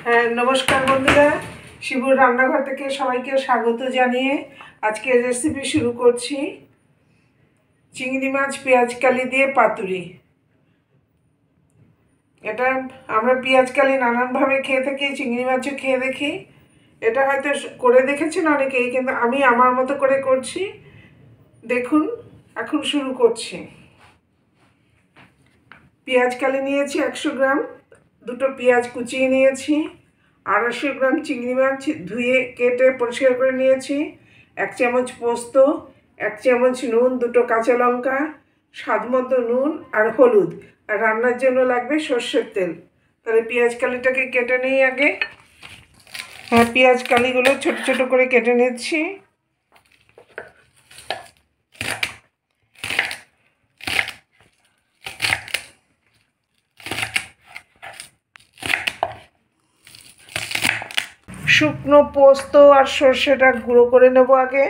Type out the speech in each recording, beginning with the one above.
হ্যাঁ, নমস্কার বন্ধুরা, শিবুর রান্নাঘর থেকে সবাইকে স্বাগত জানিয়ে আজকের রেসিপি শুরু করছি। চিংড়ি মাছ পেঁয়াজ কালি দিয়ে পাতুরি। এটা আমরা পেঁয়াজ কালি নানানভাবে খেয়ে থাকি, চিংড়ি মাছও খেয়ে দেখি। এটা হয়তো করে দেখেছেন অনেকেই, কিন্তু আমি আমার মতো করে করছি। দেখুন, এখন শুরু করছি। পেঁয়াজ কালি নিয়েছি 100 গ্রাম, দুটো পেঁয়াজ কুচিয়ে নিয়েছি, 250 গ্রাম চিংড়ি মাছ ধুয়ে কেটে পরিষ্কার করে নিয়েছি, 1 চামচ পোস্ত, 1 চামচ নুন, দুটো কাঁচা লঙ্কা, স্বাদ মতো নুন আর হলুদ, আর রান্নার জন্য লাগবে সর্ষের তেল। তাহলে পেঁয়াজ কালিটাকে কেটে নিই আগে। হ্যাঁ, পেঁয়াজ কালিগুলো ছোট ছোট করে কেটে নিচ্ছি। শুকনো পোস্ত আর সর্ষেটা গুঁড়ো করে নেব আগে।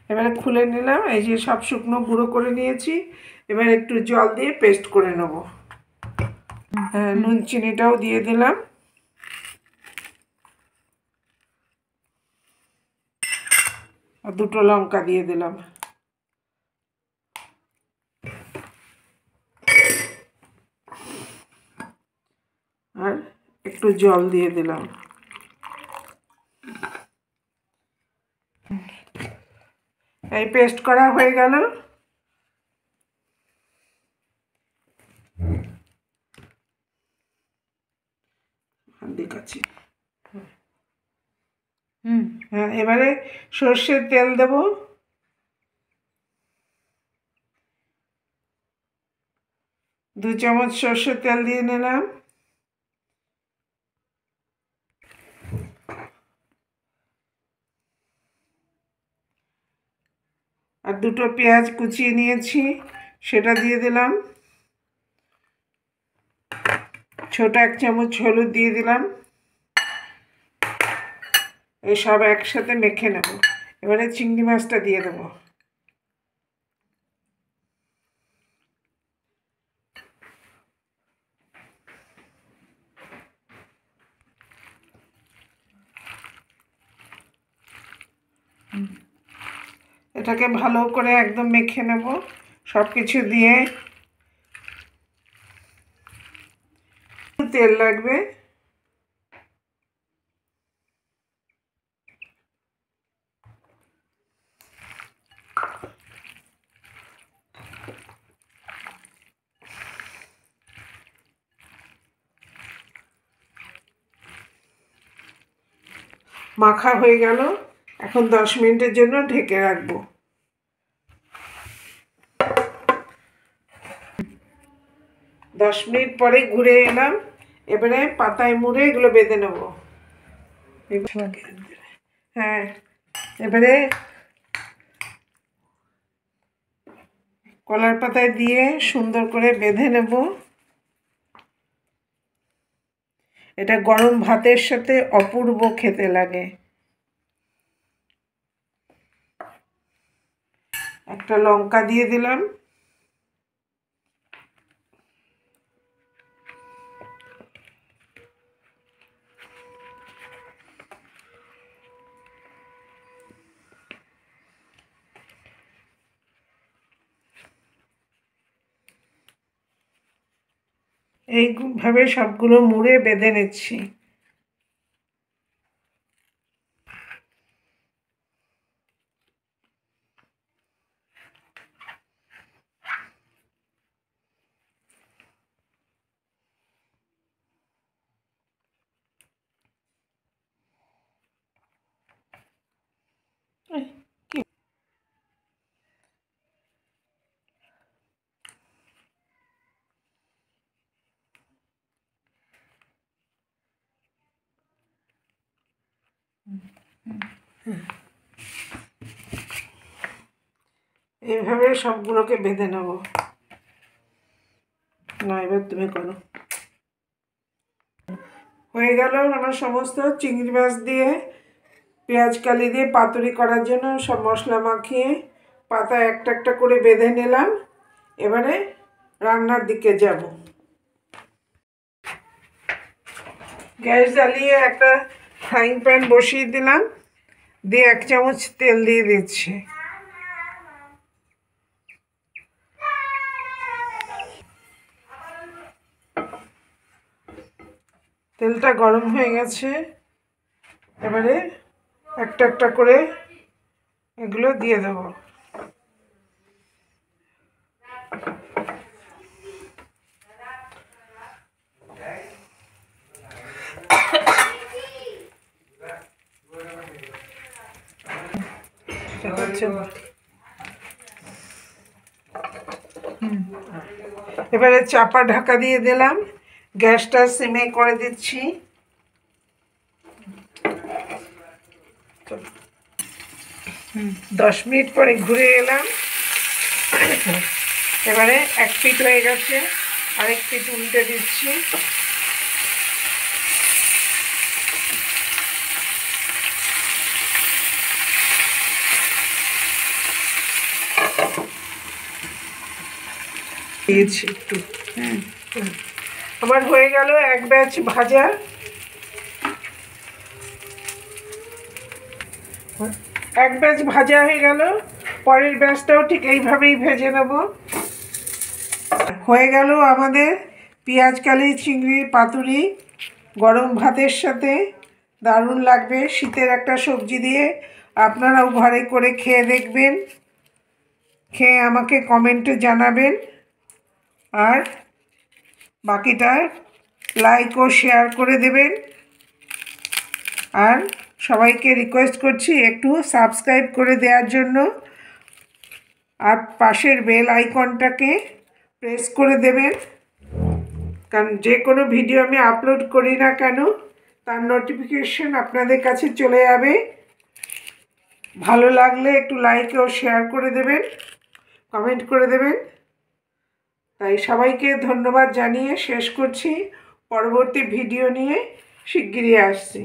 এবারে খুলে নিলাম, এই যে সব শুকনো গুঁড়ো করে নিয়েছি। এবার একটু জল দিয়ে পেস্ট করে নেব। নুন চিনিটাও দিয়ে দিলাম। আর দুটো লঙ্কা দিয়ে দিলাম। আর একটু জল দিয়ে দিলাম। এই পেস্ট করা হয়ে গেল। দেখাচ্ছি। হ্যাঁ, এবারে সর্ষের তেল দেব। দু চামচ সর্ষের তেল দিয়ে নিলাম। আর দুটো পেঁয়াজ কুচিয়ে নিয়েছি, সেটা দিয়ে দিলাম। ছোট 1 চামচ হলুদ দিয়ে দিলাম। এই সব একসাথে মেখে নেব। এবারে চিংড়ি মাছটা দিয়ে দেবো। এটাকে ভালো করে একদম মেখে নেব সব কিছু দিয়ে। তেল লাগবে। মাখা হয়ে গেল। এখন 10 মিনিটের জন্য ঢেকে রাখবো। 10 মিনিট পরে ঘুরে এলাম। এবারে পাতায় মুড়ে এগুলো বেঁধে নেব। হ্যাঁ, এবারে কলার পাতায় দিয়ে সুন্দর করে বেঁধে নেব। এটা গরম ভাতের সাথে অপূর্ব খেতে লাগে। একটা লঙ্কা দিয়ে দিলাম। এইভাবে সবগুলো মুড়ে বেঁধে নিচ্ছি। এইভাবে সবগুলোকে বেঁধে নেব। না, এবার তুমি করো। হয়ে গেল আমার সমস্ত চিংড়ি মাছ দিয়ে পেঁয়াজ কালি দিয়ে পাতুরি করার জন্য সব মশলা মাখিয়ে পাতা একটা একটা করে বেঁধে নিলাম। এবারে রান্নার দিকে যাব। গ্যাস জ্বালিয়ে একটা ফ্রাইং প্যান বসিয়ে দিলাম, দিয়ে 1 চামচ তেল দিয়ে দিচ্ছি। তেলটা গরম হয়ে গেছে, এবারে একটা একটা করে এগুলো দিয়ে দেব। এবারে চাপা ঢাকা দিয়ে দিলাম, গ্যাসটা সিমে করে দিচ্ছি। 10 মিনিট পরে ঘুরে এলাম। এবারে এক পিঠ হয়ে গেছে, আরেক পিঠ উল্টে দিচ্ছি। দিয়েছি একটু। আমার হয়ে গেল এক ব্যাচ ভাজা। এক ব্যাচ ভাজা হয়ে গেল, পরের ব্যাচটাও ঠিক এইভাবেই ভেজে নেব। হয়ে গেল আমাদের পেঁয়াজ কালি চিংড়ির পাতুরি। গরম ভাতের সাথে দারুণ লাগবে, শীতের একটা সবজি দিয়ে। আপনারাও ঘরে করে খেয়ে দেখবেন, খেয়ে আমাকে কমেন্টে জানাবেন। আর বাকিটা লাইক ও শেয়ার করে দেবেন। আর সবাইকে রিকোয়েস্ট করছি একটু সাবস্ক্রাইব করে দেওয়ার জন্য, আর পাশের বেল আইকনটাকে প্রেস করে দেবেন, কারণ যে কোনো ভিডিও আমি আপলোড করি না কেন তার নোটিফিকেশন আপনাদের কাছে চলে যাবে। ভালো লাগলে একটু লাইক ও শেয়ার করে দেবেন, কমেন্ট করে দেবেন। তাই সবাইকে ধন্যবাদ জানিয়ে শেষ করছি। পরবর্তী ভিডিও নিয়ে শিগগিরই আসছি।